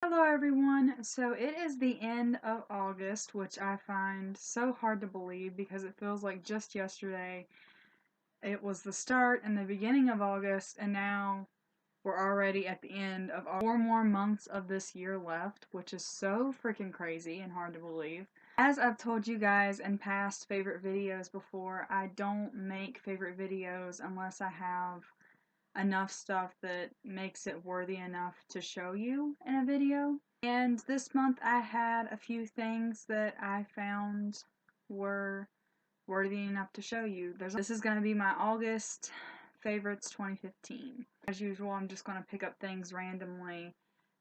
Hello everyone. So it is the end of August, which I find so hard to believe because it feels like just yesterday it was the start and the beginning of August, and now we're already at the end of 4 more months of this year left, which is so freaking crazy and hard to believe. As I've told you guys in past favorite videos before, I don't make favorite videos unless I have enough stuff that makes it worthy enough to show you in a video. And this month I had a few things that I found were worthy enough to show you. This is going to be my August favorites 2015. As usual, I'm just going to pick up things randomly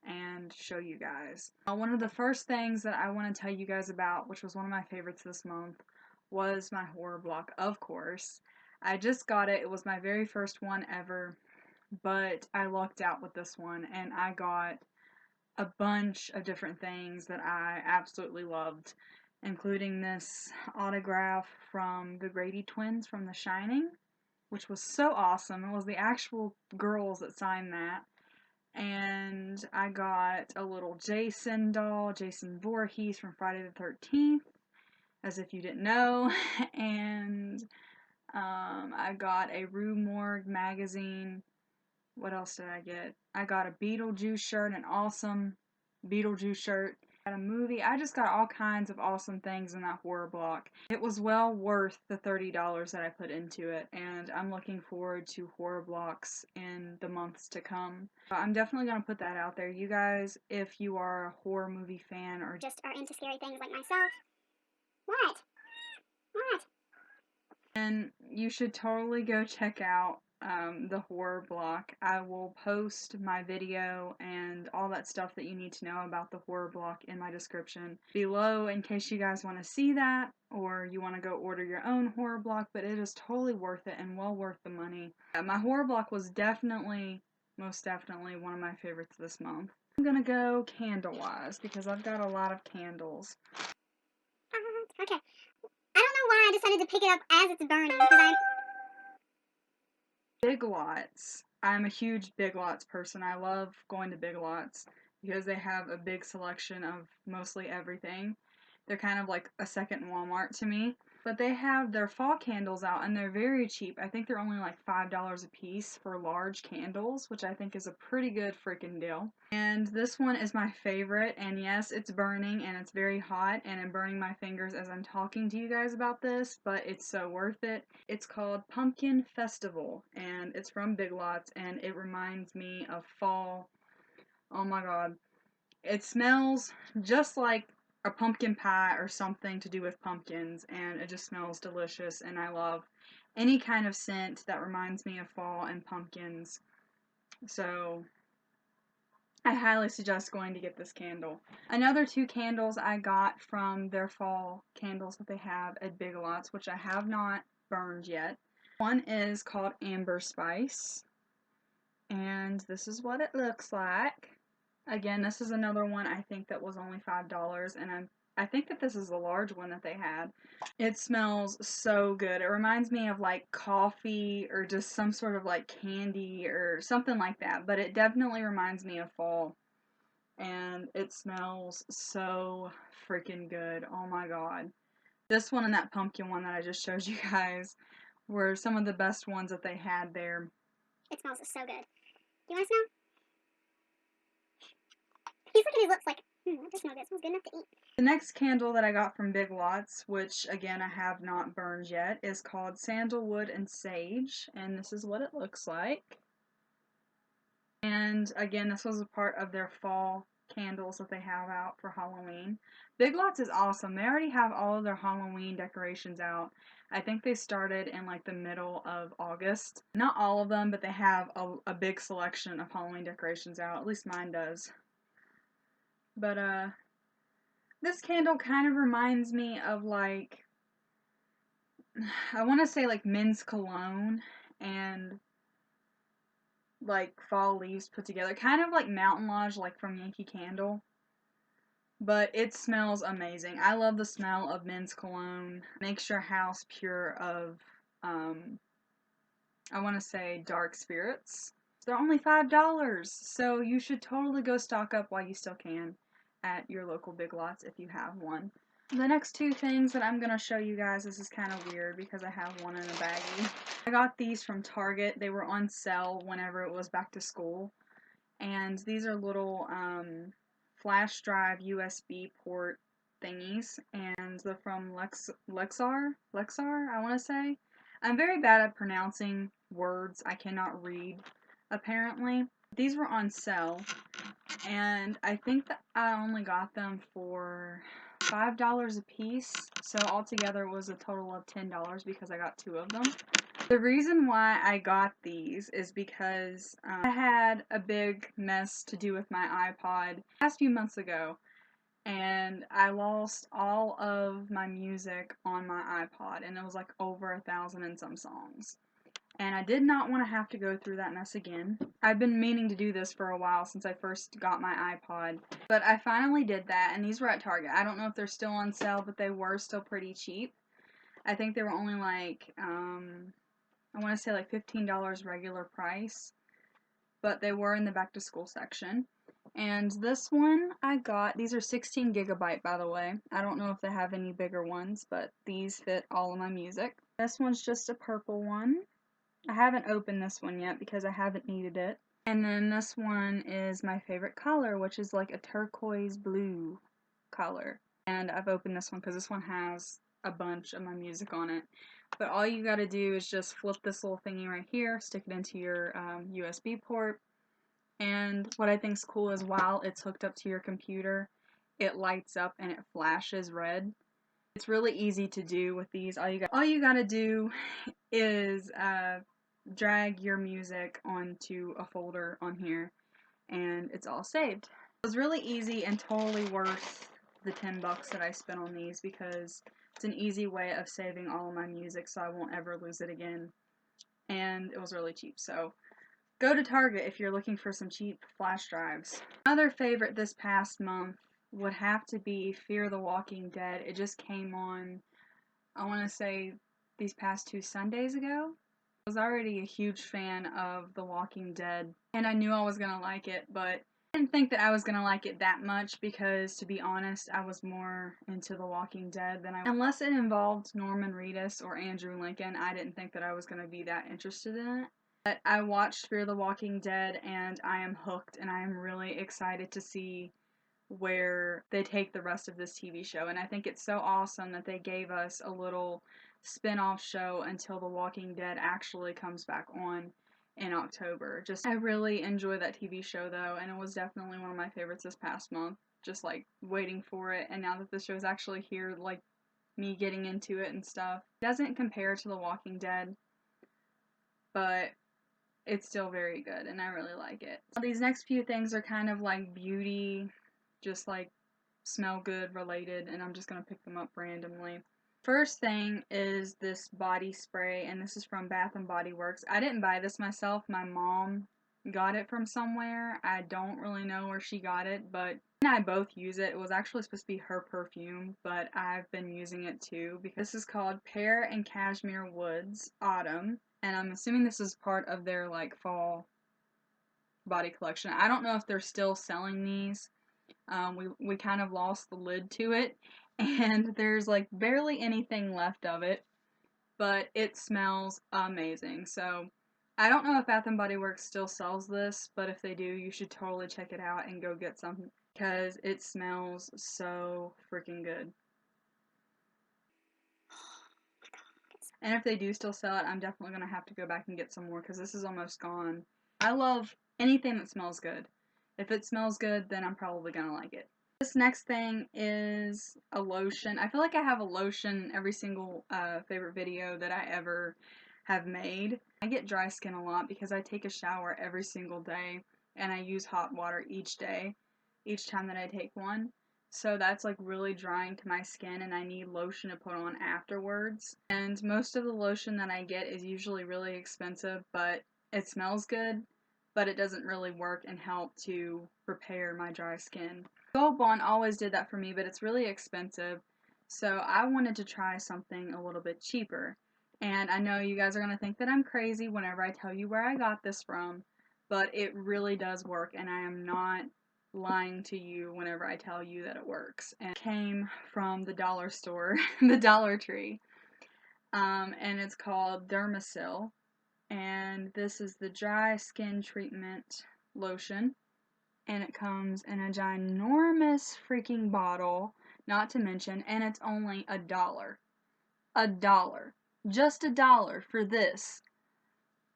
and show you guys. One of the first things that I want to tell you guys about, which was one of my favorites this month, was my horror block, of course. I just got it. It was my very first one ever, but I lucked out with this one and I got a bunch of different things that I absolutely loved, including this autograph from the Grady twins from The Shining, which was so awesome. It was the actual girls that signed that. And I got a little Jason doll, Jason Voorhees from Friday the 13th, as if you didn't know. And I got a Rue Morgue magazine. What else did I get? I got a Beetlejuice shirt, an awesome Beetlejuice shirt. I got a movie. I just got all kinds of awesome things in that horror block. It was well worth the $30 that I put into it, and I'm looking forward to horror blocks in the months to come. I'm definitely going to put that out there. You guys, if you are a horror movie fan or just are into scary things like myself. What? then you should totally go check out the horror block. I will post my video and all that stuff that you need to know about the horror block in my description below in case you guys want to see that or you want to go order your own horror block, but it is totally worth it and well worth the money. My horror block was definitely, most definitely, one of my favorites this month. I'm gonna go candle-wise because I've got a lot of candles. Okay. I don't know why I decided to pick it up as it's burning because I'm... Big Lots. I'm a huge Big Lots person. I love going to Big Lots because they have a big selection of mostly everything. They're kind of like a second Walmart to me. But they have their fall candles out and they're very cheap. I think they're only like $5 a piece for large candles, which I think is a pretty good freaking deal. And this one is my favorite, and yes, it's burning and it's very hot and I'm burning my fingers as I'm talking to you guys about this, but it's so worth it. It's called Pumpkin Festival and it's from Big Lots and it reminds me of fall. Oh my god. It smells just like a pumpkin pie or something to do with pumpkins, and it just smells delicious, and I love any kind of scent that reminds me of fall and pumpkins. So I highly suggest going to get this candle. Another two candles I got from their fall candles that they have at Big Lots, which I have not burned yet. One is called Amber Spice, and this is what it looks like. Again, this is another one I think that was only $5, and I think that this is the large one that they had. It smells so good. It reminds me of like coffee or just some sort of like candy or something like that, but it definitely reminds me of fall. And it smells so freaking good. Oh my god. This one and that pumpkin one that I just showed you guys were some of the best ones that they had there. It smells so good. Do you want to smell? He's looking at his lips like, that does smell good. It smells good enough to eat. The next candle that I got from Big Lots, which again I have not burned yet, is called Sandalwood Sage, and this is what it looks like. And again, this was a part of their fall candles that they have out for Halloween. Big Lots is awesome. They already have all of their Halloween decorations out. I think they started in like the middle of August. Not all of them, but they have a big selection of Halloween decorations out. At least mine does. But this candle kind of reminds me of like, I want to say like men's cologne and like fall leaves put together. Kind of like Mountain Lodge, like from Yankee Candle. But it smells amazing. I love the smell of men's cologne. Makes your house pure of, I want to say dark spirits. They're only $5, so you should totally go stock up while you still can at your local Big Lots if you have one. The next two things that I'm going to show you guys, this is kind of weird because I have one in a baggie. I got these from Target. They were on sale whenever it was back to school. And these are little flash drive USB port thingies. And they're from Lexar, I want to say. I'm very bad at pronouncing words I cannot read, apparently. These were on sale, and I think that I only got them for $5 a piece, so altogether it was a total of $10 because I got two of them. The reason why I got these is because I had a big mess to do with my iPod last few months ago, and I lost all of my music on my iPod, and it was like over 1,000 and some songs. And I did not want to have to go through that mess again. I've been meaning to do this for a while since I first got my iPod, but I finally did that, and these were at Target. I don't know if they're still on sale, but they were still pretty cheap. I think they were only like, I want to say like $15 regular price, but they were in the back to school section. And this one I got, these are 16 gigabyte by the way. I don't know if they have any bigger ones, but these fit all of my music. This one's just a purple one. I haven't opened this one yet because I haven't needed it. And then this one is my favorite color, which is like a turquoise blue color. And I've opened this one because this one has a bunch of my music on it. But all you gotta do is just flip this little thingy right here, stick it into your USB port. And what I think is cool is while it's hooked up to your computer, it lights up and it flashes red. It's really easy to do with these. All you gotta do is drag your music onto a folder on here, and it's all saved. It was really easy and totally worth the $10 that I spent on these because it's an easy way of saving all of my music so I won't ever lose it again. And it was really cheap, so go to Target if you're looking for some cheap flash drives. Another favorite this past month would have to be Fear the Walking Dead. It just came on, I want to say, these past 2 Sundays ago. I was already a huge fan of The Walking Dead, and I knew I was gonna like it, but I didn't think that I was gonna like it that much because, to be honest, I was more into The Walking Dead than unless it involved Norman Reedus or Andrew Lincoln, I didn't think that I was gonna be that interested in it. But I watched Fear the Walking Dead, and I am hooked, and I am really excited to see where they take the rest of this TV show. And I think it's so awesome that they gave us a little spin-off show until The Walking Dead actually comes back on in October. I really enjoy that TV show though, and it was definitely one of my favorites this past month. Just like waiting for it, and now that the show is actually here, like me getting into it and stuff. It doesn't compare to The Walking Dead, but it's still very good, and I really like it. These next few things are kind of like beauty, just like smell good related, and I'm just going to pick them up randomly. First thing is this body spray, and this is from Bath and Body Works. I didn't buy this myself. My mom got it from somewhere. I don't really know where she got it, but she and I both use it. It was actually supposed to be her perfume, but I've been using it too because this is called Pear and Cashmere Woods Autumn, and I'm assuming this is part of their like fall body collection. I don't know if they're still selling these. We kind of lost the lid to it, and there's like barely anything left of it, but it smells amazing. So I don't know if Bath and Body Works still sells this, but if they do, you should totally check it out and go get some because it smells so freaking good. And if they do still sell it, I'm definitely going to have to go back and get some more because this is almost gone. I love anything that smells good. If it smells good, then I'm probably going to like it. This next thing is a lotion. I feel like I have a lotion in every single favorite video that I ever have made. I get dry skin a lot because I take a shower every single day and I use hot water each day, each time that I take one. So that's like really drying to my skin, and I need lotion to put on afterwards. And most of the lotion that I get is usually really expensive, but it smells good, but it doesn't really work and help to repair my dry skin. Gold Bond always did that for me, but it's really expensive, so I wanted to try something a little bit cheaper. And I know you guys are going to think that I'm crazy whenever I tell you where I got this from, but it really does work, and I am not lying to you whenever I tell you that it works. And it came from the dollar store, the Dollar Tree, and it's called Dermasil, and this is the dry skin treatment lotion, and it comes in a ginormous freaking bottle, not to mention, and it's only $1. $1. Just $1 for this.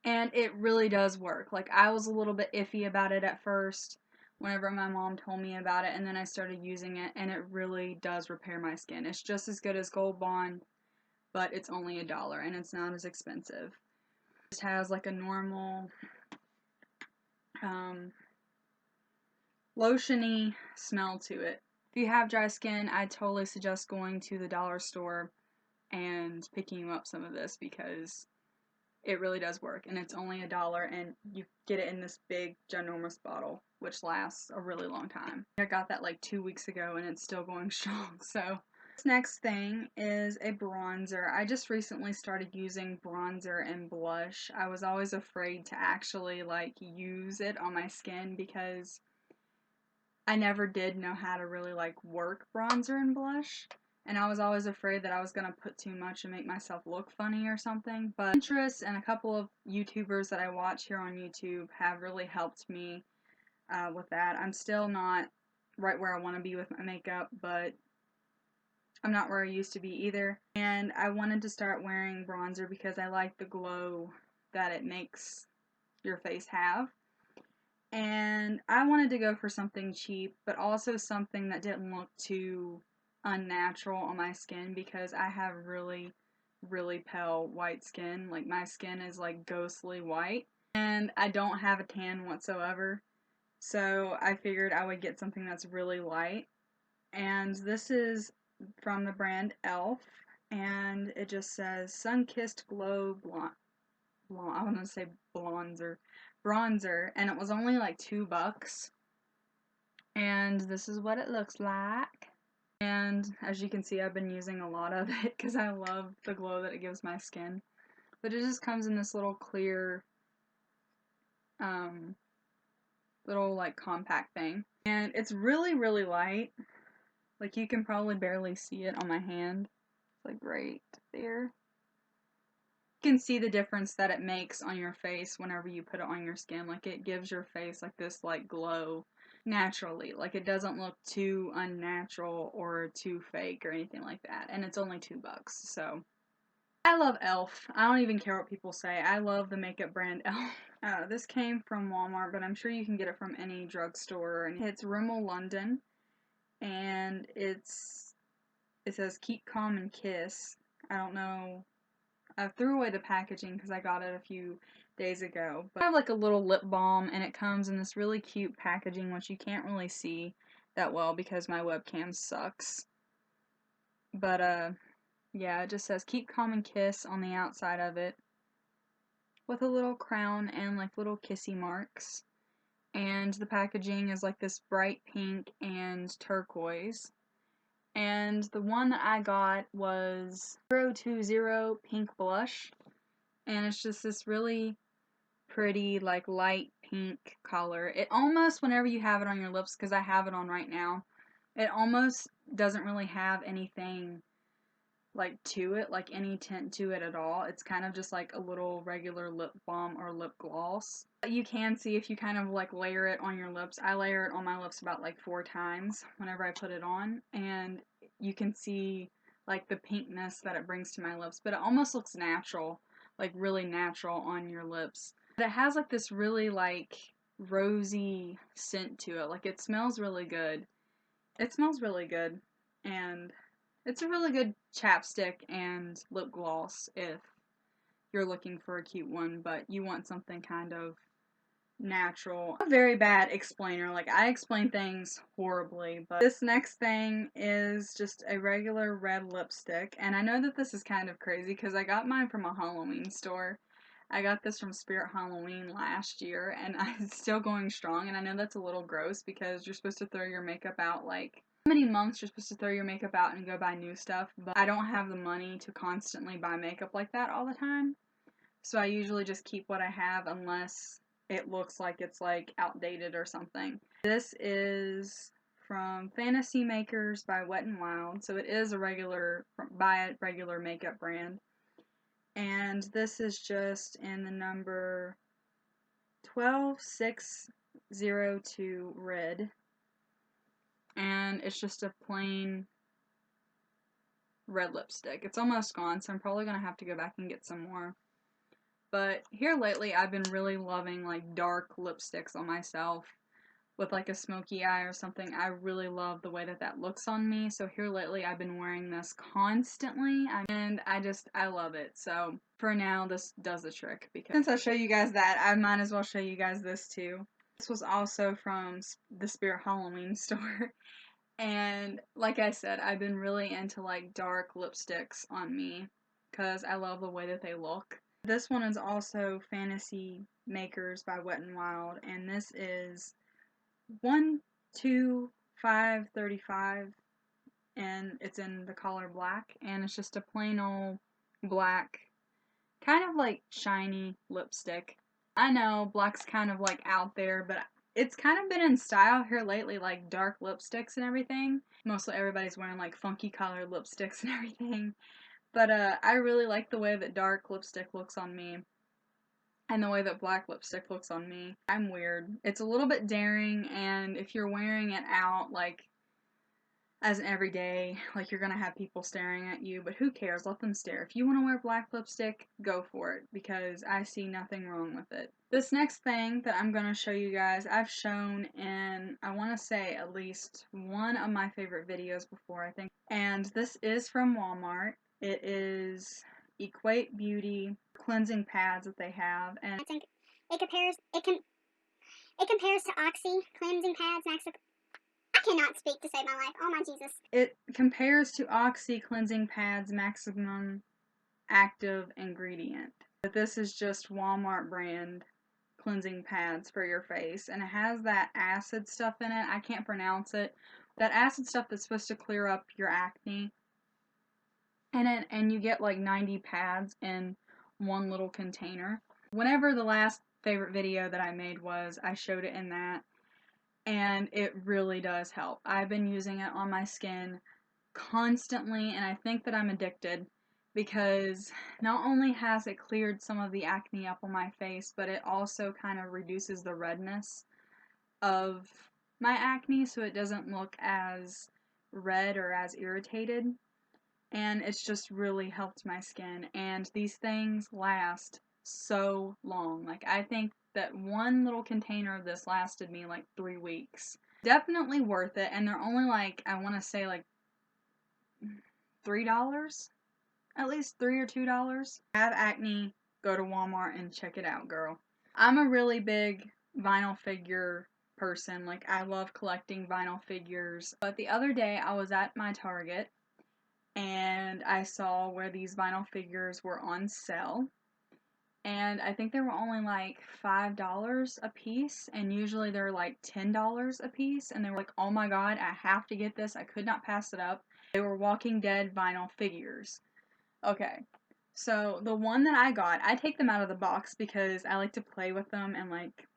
And it really does work. Like, I was a little bit iffy about it at first whenever my mom told me about it, and then I started using it, and it really does repair my skin. It's just as good as Gold Bond, but it's only $1, and it's not as expensive. It just has like a normal, lotion-y smell to it. If you have dry skin, I totally suggest going to the dollar store and picking up some of this because it really does work, and it's only $1, and you get it in this big, ginormous bottle, which lasts a really long time. I got that like 2 weeks ago, and it's still going strong, so. This next thing is a bronzer. I just recently started using bronzer and blush. I was always afraid to actually, like, use it on my skin because I never did know how to really, like, work bronzer and blush. And I was always afraid that I was going to put too much and make myself look funny or something. But Pinterest and a couple of YouTubers that I watch here on YouTube have really helped me with that. I'm still not right where I want to be with my makeup, but I'm not where I used to be either. And I wanted to start wearing bronzer because I like the glow that it makes your face have. And I wanted to go for something cheap, but also something that didn't look too unnatural on my skin because I have really, really pale white skin. Like, my skin is like ghostly white, and I don't have a tan whatsoever. So I figured I would get something that's really light. And this is from the brand Elf, and it just says Sun-Kissed Glow Blonde. I want to say bronzer, and it was only like $2. And this is what it looks like. And as you can see, I've been using a lot of it because I love the glow that it gives my skin. But it just comes in this little clear, little like compact thing. And it's really, really light. Like, you can probably barely see it on my hand. It's like right there. You can see the difference that it makes on your face whenever you put it on your skin. Like, it gives your face like this like glow naturally. Like, it doesn't look too unnatural or too fake or anything like that. And it's only $2. So I love Elf. I don't even care what people say. I love the makeup brand Elf. This came from Walmart, but I'm sure you can get it from any drugstore. And it's Rimmel London, and it says keep calm and kiss. I don't know. I threw away the packaging because I got it a few days ago. But I have like a little lip balm, and it comes in this really cute packaging, which you can't really see that well because my webcam sucks. But yeah, it just says keep calm and kiss on the outside of it with a little crown and like little kissy marks. And the packaging is like this bright pink and turquoise. And the one that I got was 020 Pink Blush. And it's just this really pretty, like, light pink color. It almost, whenever you have it on your lips, because I have it on right now, it almost doesn't really have anything, like, to it, like, any tint to it at all. It's kind of just like a little regular lip balm or lip gloss. But you can see if you kind of, like, layer it on your lips. I layer it on my lips about, like, 4 times whenever I put it on, and you can see, like, the pinkness that it brings to my lips. But it almost looks natural, like, really natural on your lips. But it has, like, this really, like, rosy scent to it. Like, it smells really good. It smells really good, and it's a really good chapstick and lip gloss if you're looking for a cute one, but you want something kind of natural. I'm a very bad explainer. Like, I explain things horribly, but this next thing is just a regular red lipstick, and I know that this is kind of crazy because I got mine from a Halloween store. I got this from Spirit Halloween last year, and it's still going strong, and I know that's a little gross because you're supposed to throw your makeup out, like, how many months you're supposed to throw your makeup out and go buy new stuff, but I don't have the money to constantly buy makeup like that all the time, so I usually just keep what I have unless it looks like it's like outdated or something. This is from Fantasy Makers by Wet n Wild, so it is a regular makeup brand. And this is just in the number 12602 red, and it's just a plain red lipstick. It's almost gone, so I'm probably gonna have to go back and get some more. But here lately, I've been really loving like dark lipsticks on myself with like a smoky eye or something. I really love the way that that looks on me. So here lately, I've been wearing this constantly, and I love it. So for now, this does the trick, because since I show you guys that, I might as well show you guys this too. This was also from the Spirit Halloween store. And like I said, I've been really into like dark lipsticks on me because I love the way that they look. This one is also Fantasy Makers by Wet n Wild, and this is 12535, and it's in the color black, and it's just a plain old black, kind of like shiny lipstick. I know black's kind of like out there, but it's kind of been in style here lately, like dark lipsticks and everything. Mostly everybody's wearing like funky colored lipsticks and everything. But I really like the way that dark lipstick looks on me, and the way that black lipstick looks on me. I'm weird. It's a little bit daring, and if you're wearing it out like as an everyday, like you're gonna have people staring at you, but who cares? Let them stare. If you want to wear black lipstick, go for it, because I see nothing wrong with it. This next thing that I'm gonna show you guys, I've shown in, I want to say, at least one of my favorite videos before, I think. And this is from Walmart. It is Equate Beauty cleansing pads that they have, and I think it compares to Oxy cleansing pads. I cannot speak to save my life. Oh my Jesus. it compares to Oxy cleansing pads maximum active ingredient. But this is just Walmart brand cleansing pads for your face, and it has that acid stuff in it. I can't pronounce it. That acid stuff that's supposed to clear up your acne. And you get like 90 pads in one little container. Whenever the last favorite video that I made was, I showed it in that, and it really does help. I've been using it on my skin constantly, and I think that I'm addicted, because not only has it cleared some of the acne up on my face, but it also kind of reduces the redness of my acne, so it doesn't look as red or as irritated. And it's just really helped my skin, and these things last so long. Like, I think that one little container of this lasted me like 3 weeks. Definitely worth it, and they're only like, I want to say like $3, at least $3 or $2. Have acne, go to Walmart and check it out, girl. I'm a really big vinyl figure person. Like, I love collecting vinyl figures. But the other day I was at my Target, and I saw where these vinyl figures were on sale, and I think they were only like $5 a piece, and usually they're like $10 a piece, and they were like, oh my god, I have to get this, I could not pass it up. They were Walking Dead vinyl figures. Okay, so the one that I got, I take them out of the box because I like to play with them and like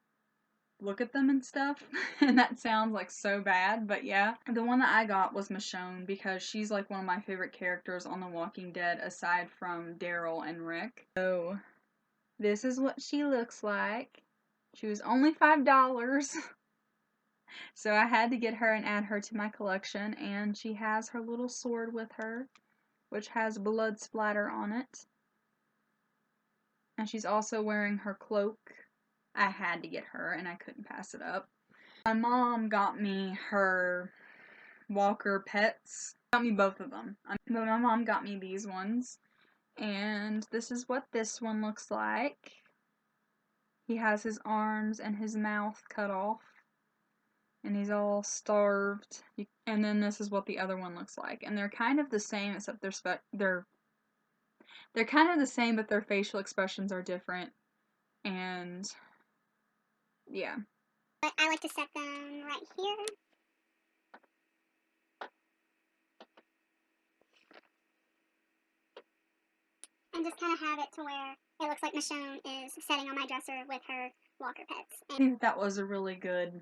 look at them and stuff, and that sounds like so bad, but yeah. The one that I got was Michonne, because she's like one of my favorite characters on The Walking Dead aside from Daryl and Rick. So this is what she looks like. She was only $5, so I had to get her and add her to my collection, and she has her little sword with her, which has blood splatter on it. And she's also wearing her cloak. I had to get her, and I couldn't pass it up. My mom got me her Walker pets. Got me both of them. But my mom got me these ones. And this is what this one looks like. He has his arms and his mouth cut off. And he's all starved. And then this is what the other one looks like. And they're kind of the same, except they're kind of the same, but their facial expressions are different. And yeah. I like to set them right here. And just kind of have it to where it looks like Michonne is sitting on my dresser with her Walker pets. I think that was a really good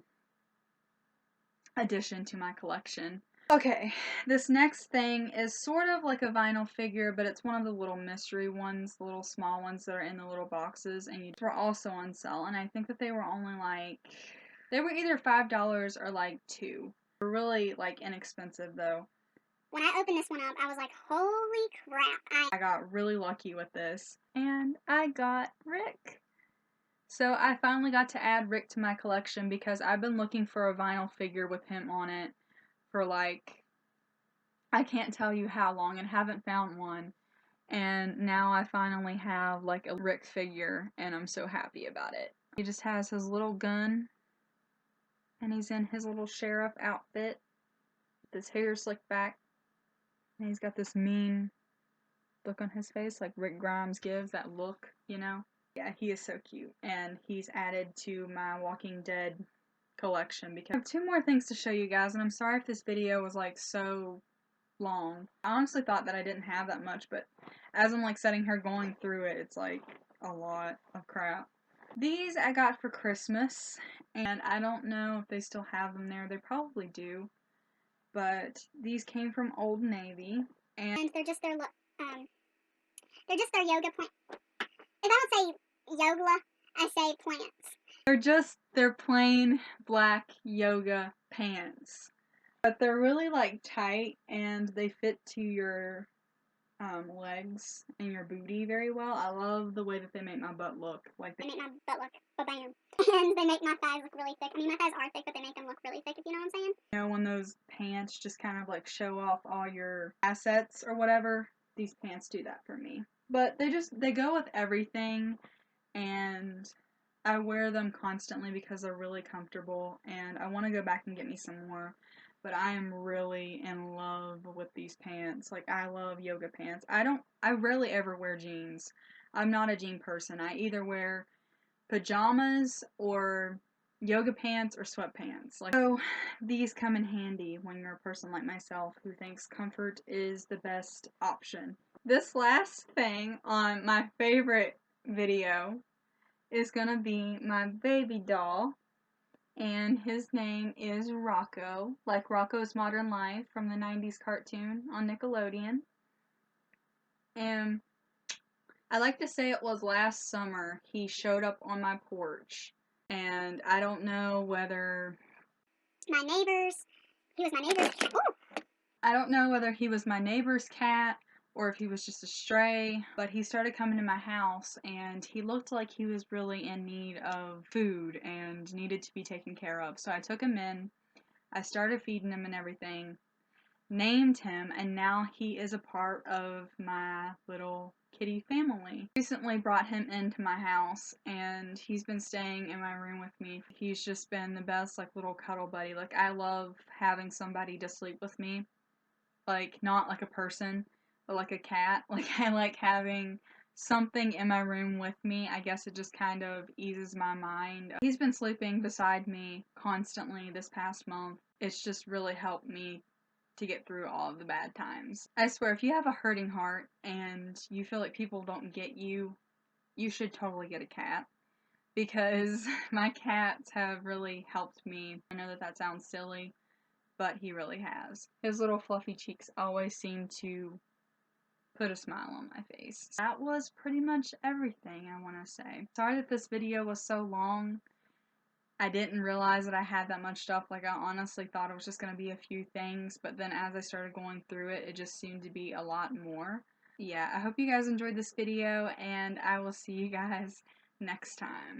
addition to my collection. Okay, this next thing is sort of like a vinyl figure, but it's one of the little mystery ones, the little small ones that are in the little boxes, and they were also on sale, and I think that they were only like, they were either $5 or like $2. They were really like inexpensive though. When I opened this one up, I was like, holy crap. I got really lucky with this, and I got Rick. So I finally got to add Rick to my collection because I've been looking for a vinyl figure with him on it for like, I can't tell you how long, and haven't found one. And now I finally have like a Rick figure, and I'm so happy about it. He just has his little gun, and he's in his little sheriff outfit with his hair slicked back, and he's got this mean look on his face like Rick Grimes gives, that look, you know? Yeah, he is so cute, and he's added to my Walking Dead collection because I have 2 more things to show you guys, and I'm sorry if this video was like so long. I honestly thought that I didn't have that much, but as I'm like sitting here going through it, it's like a lot of crap. These I got for Christmas, and I don't know if they still have them there. They probably do, but these came from Old Navy, and They're just their yoga plant. If I don't say yoga, I say plants. they're plain black yoga pants. But they're really like tight, and they fit to your legs and your booty very well. I love the way that they make my butt look. Like They make my butt look ba-bam. And they make my thighs look really thick. I mean, my thighs are thick, but they make them look really thick, if you know what I'm saying. You know, when those pants just kind of like show off all your assets or whatever, these pants do that for me. But they go with everything, and I wear them constantly because they're really comfortable, and I want to go back and get me some more. But I am really in love with these pants. Like, I love yoga pants. I rarely ever wear jeans. I'm not a jean person. I either wear pajamas or yoga pants or sweatpants. Like, so these come in handy when you're a person like myself who thinks comfort is the best option. This last thing on my favorite video is gonna be my baby doll, and his name is Rocco, like Rocco's Modern Life from the 90s cartoon on Nickelodeon. And I like to say it was last summer he showed up on my porch, and I don't know whether He was my neighbor's. Ooh. I don't know whether he was my neighbor's cat or if he was just a stray, but he started coming to my house, and he looked like he was really in need of food and needed to be taken care of. So I took him in, I started feeding him and everything, named him, and now he is a part of my little kitty family. Recently brought him into my house, and he's been staying in my room with me. He's just been the best like little cuddle buddy. Like, I love having somebody to sleep with me. Like, not like a person, but like a cat. Like, I like having something in my room with me. I guess it just kind of eases my mind. He's been sleeping beside me constantly this past month. It's just really helped me to get through all of the bad times. I swear, if you have a hurting heart and you feel like people don't get you, you should totally get a cat. Because my cats have really helped me. I know that that sounds silly, but he really has. His little fluffy cheeks always seem to put a smile on my face. That was pretty much everything I want to say. Sorry that this video was so long. I didn't realize that I had that much stuff. Like, I honestly thought it was just going to be a few things, but then as I started going through it, it just seemed to be a lot more. Yeah, I hope you guys enjoyed this video, and I will see you guys next time.